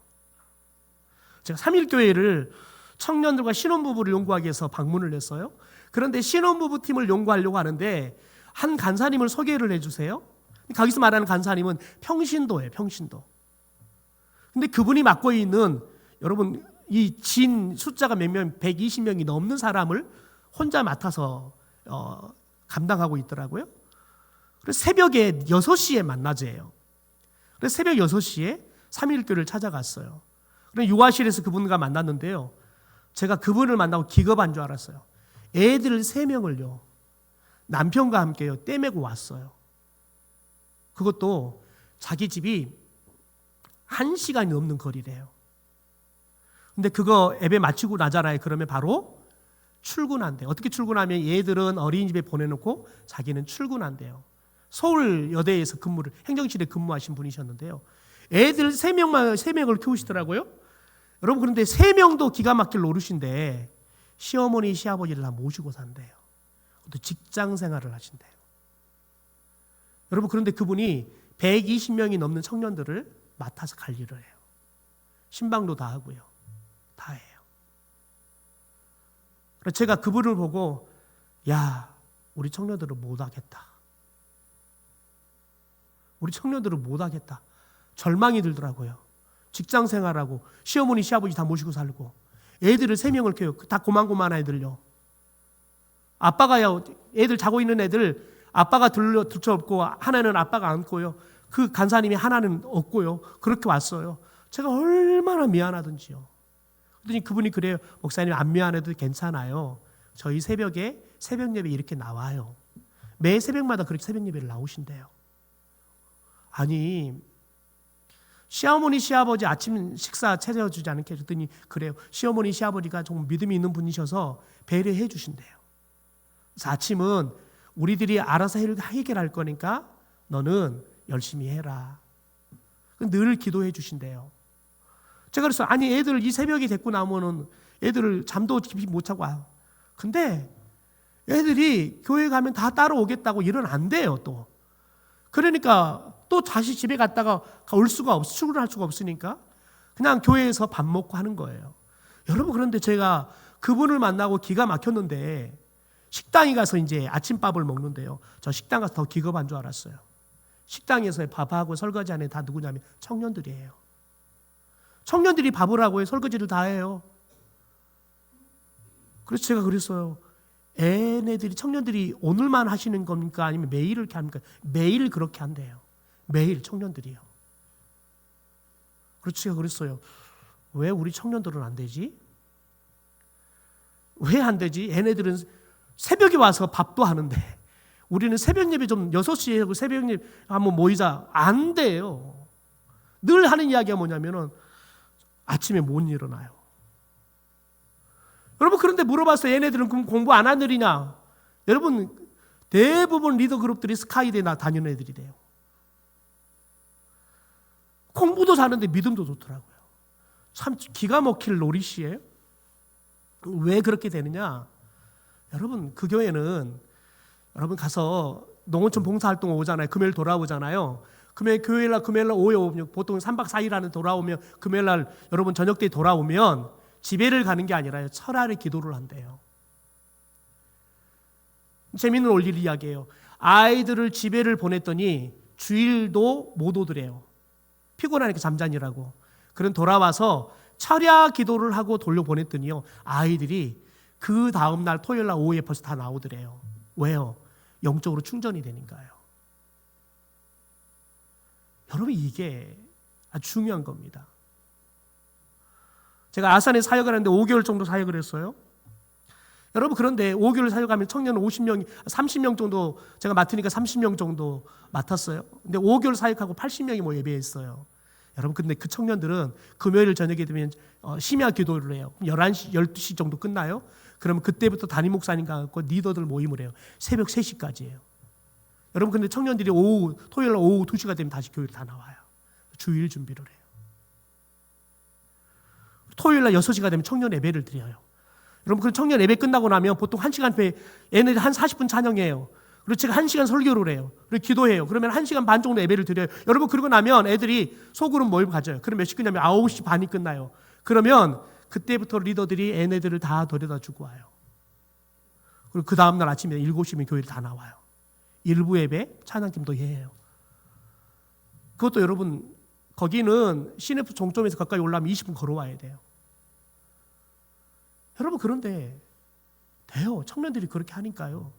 제가 3.1교회를 청년들과 신혼부부를 용구하기 위해서 방문을 했어요. 그런데 신혼부부 팀을 용구하려고 하는데 한 간사님을 소개를 해주세요. 거기서 말하는 간사님은 평신도예요. 평신도. 근데 그분이 맡고 있는, 여러분, 이 진 숫자가 몇 명, 120명이 넘는 사람을 혼자 맡아서 감당하고 있더라고요. 그래서 새벽에 6시에 만나재요. 그래서 새벽 6시에 3.1교회를 찾아갔어요. 그래서 유아실에서 그분과 만났는데요. 제가 그분을 만나고 기겁한 줄 알았어요. 애들 3명을요. 남편과 함께요. 떼매고 왔어요. 그것도 자기 집이 1시간이 넘는 거리래요. 근데 그거 예배 마치고 나잖아요. 그러면 바로 출근한대요. 어떻게 출근하면 얘들은 어린이집에 보내놓고 자기는 출근한대요. 서울 여대에서 행정실에 근무하신 분이셨는데요. 애들 3명을 키우시더라고요. 여러분, 그런데 3명도 기가 막힐 노릇인데 시어머니, 시아버지를 다 모시고 산대요. 또 직장 생활을 하신대요. 여러분, 그런데 그분이 120명이 넘는 청년들을 맡아서 관리를 해요. 신방도 다 하고요. 다 해요. 그래서 제가 그분을 보고, 야, 우리 청년들은 못하겠다. 우리 청년들은 못하겠다. 절망이 들더라고요. 직장 생활하고 시어머니, 시아버지 다 모시고 살고 애들을 3명을 키워요. 다 고만고만한 애들요. 아빠가요, 애들 자고 있는 애들 아빠가 들쳐업고 하나는 아빠가 안고요. 그 간사님이 하나는 없고요. 그렇게 왔어요. 제가 얼마나 미안하든지요. 그랬더니 그분이 그래요. 목사님, 안 미안해도 괜찮아요. 저희 새벽에 새벽 예배 이렇게 나와요. 매 새벽마다 그렇게 새벽 예배를 나오신대요. 아니, 시어머니, 시아버지 아침 식사 차려주지 않게 해줬더니 그래요. 시어머니, 시아버지가 좀 믿음이 있는 분이셔서 배려해 주신대요. 그래서 아침은 우리들이 알아서 해결할 거니까 너는 열심히 해라. 늘 기도해 주신대요. 제가 그래서 아니, 애들 이 새벽에 데리고 나오면은 애들을 잠도 깊이 못 자고 와요. 근데 애들이 교회 가면 다 따라오겠다고 일은 안 돼요, 또. 그러니까 또 다시 집에 갔다가 올 수가 없어, 출근할 수가 없으니까 그냥 교회에서 밥 먹고 하는 거예요. 여러분, 그런데 제가 그분을 만나고 기가 막혔는데 식당에 가서 이제 아침밥을 먹는데요. 저 식당 가서 더 기겁한 줄 알았어요. 식당에서 밥하고 설거지하는 애 다 누구냐면 청년들이에요. 청년들이 밥을 하고 설거지를 다 해요. 그래서 제가 그랬어요. 얘네들이, 청년들이 오늘만 하시는 겁니까? 아니면 매일 이렇게 합니까? 매일 그렇게 한대요. 매일 청년들이요. 그래서 제가 그랬어요. 왜 우리 청년들은 안 되지? 왜 안 되지? 얘네들은 새벽에 와서 밥도 하는데 우리는 새벽 예배 좀 6시에 하고 새벽 예배 한번 모이자. 안 돼요. 늘 하는 이야기가 뭐냐면은 아침에 못 일어나요. 여러분, 그런데 물어봤어요. 얘네들은 그럼 공부 안 하느냐? 여러분, 대부분 리더 그룹들이 스카이대에 다니는 애들이래요. 공부도 잘하는데 믿음도 좋더라고요. 참 기가 막힐 노릇이에요. 왜 그렇게 되느냐? 여러분, 그 교회는 여러분 가서 농어촌 봉사활동 오잖아요. 금요일 돌아오잖아요. 금요일 날 오후에 오면 보통 3박 4일 안에 돌아오면 금요일 날 여러분 저녁 때 돌아오면 집회를 가는 게 아니라요. 철야의 기도를 한대요. 재미있는 올릴 이야기예요. 아이들을 집회를 보냈더니 주일도 못 오더래요. 피곤하니까 잠자니라고. 그런 돌아와서 철야 기도를 하고 돌려보냈더니요. 아이들이 그 다음날 토요일 날 오후에 벌써 다 나오더래요. 왜요? 영적으로 충전이 되니까요. 여러분, 이게 아주 중요한 겁니다. 제가 아산에 사역을 하는데 5개월 정도 사역을 했어요. 여러분, 그런데 5개월 사역하면 청년 50명, 30명 정도 제가 맡으니까 30명 정도 맡았어요. 근데 5개월 사역하고 80명이 뭐 예배했어요. 여러분, 근데 그 청년들은 금요일 저녁에 되면 심야 기도를 해요. 11시, 12시 정도 끝나요. 그러면 그때부터 담임 목사님과 갖고 리더들 모임을 해요. 새벽 3시까지예요. 여러분, 근데 청년들이 토요일 날 오후 2시가 되면 다시 교회를 다 나와요. 주일 준비를 해요. 토요일 날 6시가 되면 청년 예배를 드려요. 여러분, 그 청년 예배 끝나고 나면 보통 1시간 배, 얘네들 한 40분 찬양해요. 그리고 제가 1시간 설교를 해요. 그리고 기도해요. 그러면 1시간 반 정도 예배를 드려요. 여러분, 그러고 나면 애들이 소그룹 모임 가져요. 그럼 몇 시 끝나면 9시 반이 끝나요. 그러면 그때부터 리더들이 얘네들을 다 데려다 주고 와요. 그리고 그 다음날 아침에 7시면 교회를 다 나와요. 일부 예배, 찬양팀도 해요. 그것도 여러분, 거기는 CNF 종점에서 가까이 올라가면 20분 걸어와야 돼요. 여러분, 그런데 돼요. 청년들이 그렇게 하니까요.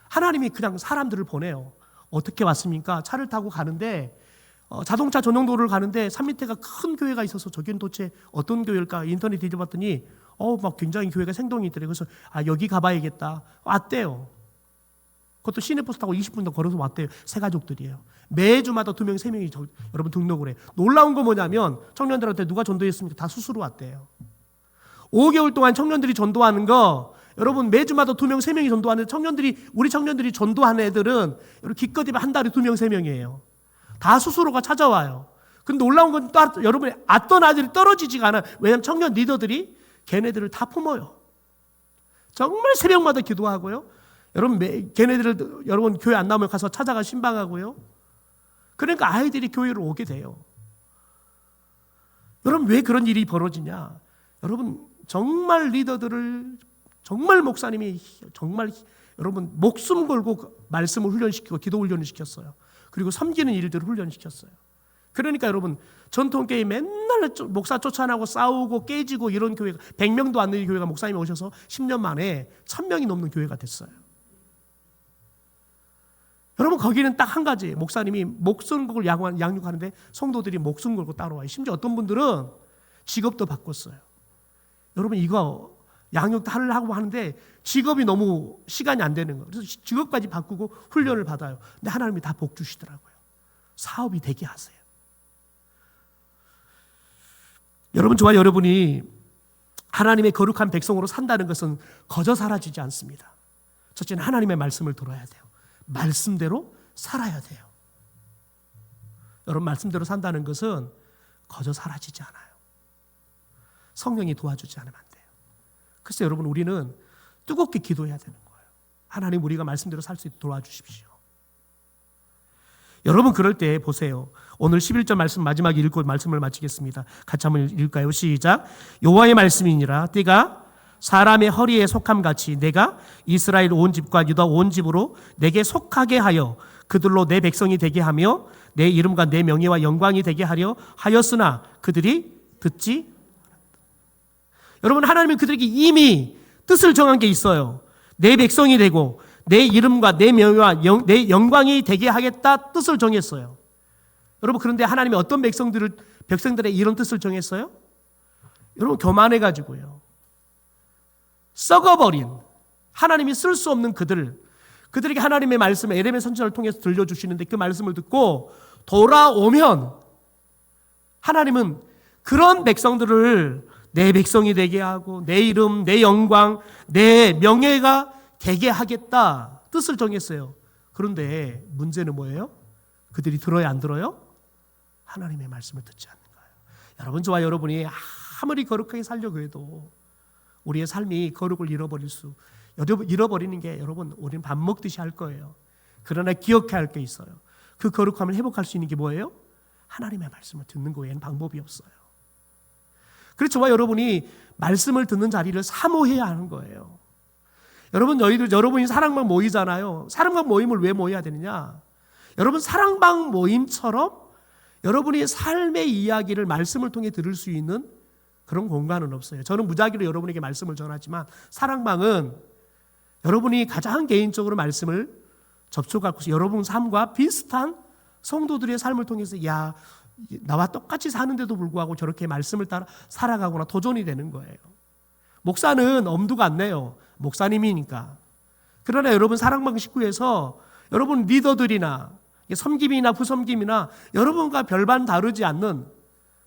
하나님이 그냥 사람들을 보내요. 어떻게 왔습니까? 차를 타고 가는데 자동차 전용도로를 가는데 산 밑에가 큰 교회가 있어서 저기는 도대체 어떤 교회일까? 인터넷 뒤져봤더니 막 굉장히 교회가 생동이 있더래요. 그래서 여기 가봐야겠다. 왔대요. 그것도 시내버스 타고 20분 더 걸어서 왔대요. 세 가족들이에요. 매주마다 2명, 3명이 여러분 등록을 해요. 놀라운 건 뭐냐면 청년들한테 누가 전도했습니까? 다 스스로 왔대요. 5개월 동안 청년들이 전도하는 거, 여러분 매주마다 2명, 3명이 전도하는 우리 청년들이 전도하는 애들은 기껏 한 달에 2명, 3명이에요. 다 스스로가 찾아와요. 근데 놀라운 건 또 여러분이 왔던 아들이 떨어지지가 않아요. 왜냐하면 청년 리더들이 걔네들을 다 품어요. 정말 새벽마다 기도하고요. 여러분 걔네들을 여러분 교회 안 나오면 가서 찾아가 신방하고요. 그러니까 아이들이 교회로 오게 돼요. 여러분 왜 그런 일이 벌어지냐? 여러분 정말 리더들을 정말 목사님이 정말 여러분 목숨 걸고 말씀을 훈련시키고 기도 훈련을 시켰어요. 그리고 섬기는 일들을 훈련시켰어요. 그러니까 여러분 전통교회 맨날 목사 쫓아나고 싸우고 깨지고 이런 교회가 100명도 안 되는 교회가 목사님이 오셔서 10년 만에 1000명이 넘는 교회가 됐어요. 여러분 거기는 딱 한 가지, 목사님이 목숨 걸고 양육하는데 성도들이 목숨 걸고 따라와요. 심지어 어떤 분들은 직업도 바꿨어요. 여러분 이거 양육을 하고 하는데 직업이 너무 시간이 안 되는 거예요. 그래서 직업까지 바꾸고 훈련을 받아요. 근데 하나님이 다 복 주시더라고요. 사업이 되게 하세요. 여러분 저와 여러분이 하나님의 거룩한 백성으로 산다는 것은 거저 사라지지 않습니다. 첫째는 하나님의 말씀을 들어야 돼요. 말씀대로 살아야 돼요. 여러분 말씀대로 산다는 것은 거저 사라지지 않아요. 성령이 도와주지 않으면 안 돼요. 글쎄 여러분 우리는 뜨겁게 기도해야 되는 거예요. 하나님 우리가 말씀대로 살 수 있도록 도와주십시오. 여러분 그럴 때 보세요. 오늘 11절 말씀 마지막에 읽고 말씀을 마치겠습니다. 같이 한번 읽을까요? 시작. 여호와의 말씀이니라 때가 사람의 허리에 속함같이 내가 이스라엘 온 집과 유다 온 집으로 내게 속하게 하여 그들로 내 백성이 되게 하며 내 이름과 내 명예와 영광이 되게 하려 하였으나 그들이 듣지. 여러분 하나님은 그들에게 이미 뜻을 정한 게 있어요. 내 백성이 되고 내 이름과 내 명예와 내 영광이 되게 하겠다 뜻을 정했어요. 여러분 그런데 하나님이 어떤 백성들의 이런 뜻을 정했어요? 여러분 교만해가지고요. 썩어버린 하나님이 쓸 수 없는 그들에게 하나님의 말씀을 에레미야 선지자를 통해서 들려주시는데 그 말씀을 듣고 돌아오면 하나님은 그런 백성들을 내 백성이 되게 하고 내 이름, 내 영광, 내 명예가 되게 하겠다 뜻을 정했어요. 그런데 문제는 뭐예요? 그들이 들어야 안 들어요? 하나님의 말씀을 듣지 않는 거예요. 여러분 저와 여러분이 아무리 거룩하게 살려고 해도 우리의 삶이 거룩을 잃어버리는 게 여러분 우리는 밥 먹듯이 할 거예요. 그러나 기억해야 할 게 있어요. 그 거룩함을 회복할 수 있는 게 뭐예요? 하나님의 말씀을 듣는 거에는 방법이 없어요. 그래서 저와 여러분이 말씀을 듣는 자리를 사모해야 하는 거예요. 여러분이 사랑방 모이잖아요. 사랑방 모임을 왜 모여야 되느냐? 여러분 사랑방 모임처럼 여러분이 삶의 이야기를 말씀을 통해 들을 수 있는 그런 공간은 없어요. 저는 무작위로 여러분에게 말씀을 전하지만 사랑방은 여러분이 가장 개인적으로 말씀을 접촉하고 여러분 삶과 비슷한 성도들의 삶을 통해서 야 나와 똑같이 사는데도 불구하고 저렇게 말씀을 따라 살아가거나 도전이 되는 거예요. 목사는 엄두가 안 내요. 목사님이니까. 그러나 여러분 사랑방 식구에서 여러분 리더들이나 섬김이나 부섬김이나 여러분과 별반 다르지 않는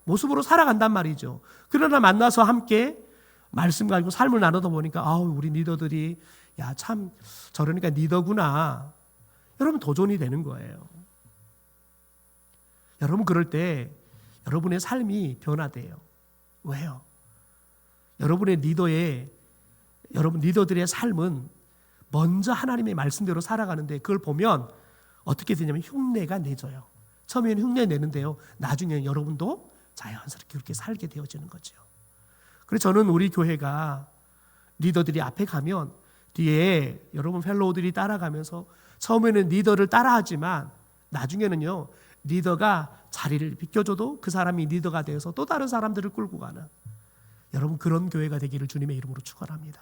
모습으로 살아간단 말이죠. 그러나 만나서 함께 말씀 가지고 삶을 나누다 보니까 우리 리더들이 야 참 저러니까 리더구나. 여러분 도전이 되는 거예요. 여러분 그럴 때 여러분의 삶이 변화돼요. 왜요? 여러분 리더들의 삶은 먼저 하나님의 말씀대로 살아가는데 그걸 보면 어떻게 되냐면 흉내가 내져요. 처음에는 흉내 내는데요. 나중에는 여러분도 자연스럽게 그렇게 살게 되어지는 거죠. 그래서 저는 우리 교회가 리더들이 앞에 가면 뒤에 여러분 펠로우들이 따라가면서 처음에는 리더를 따라하지만 나중에는요 리더가 자리를 비켜줘도 그 사람이 리더가 되어서 또 다른 사람들을 끌고 가는 여러분 그런 교회가 되기를 주님의 이름으로 축원합니다.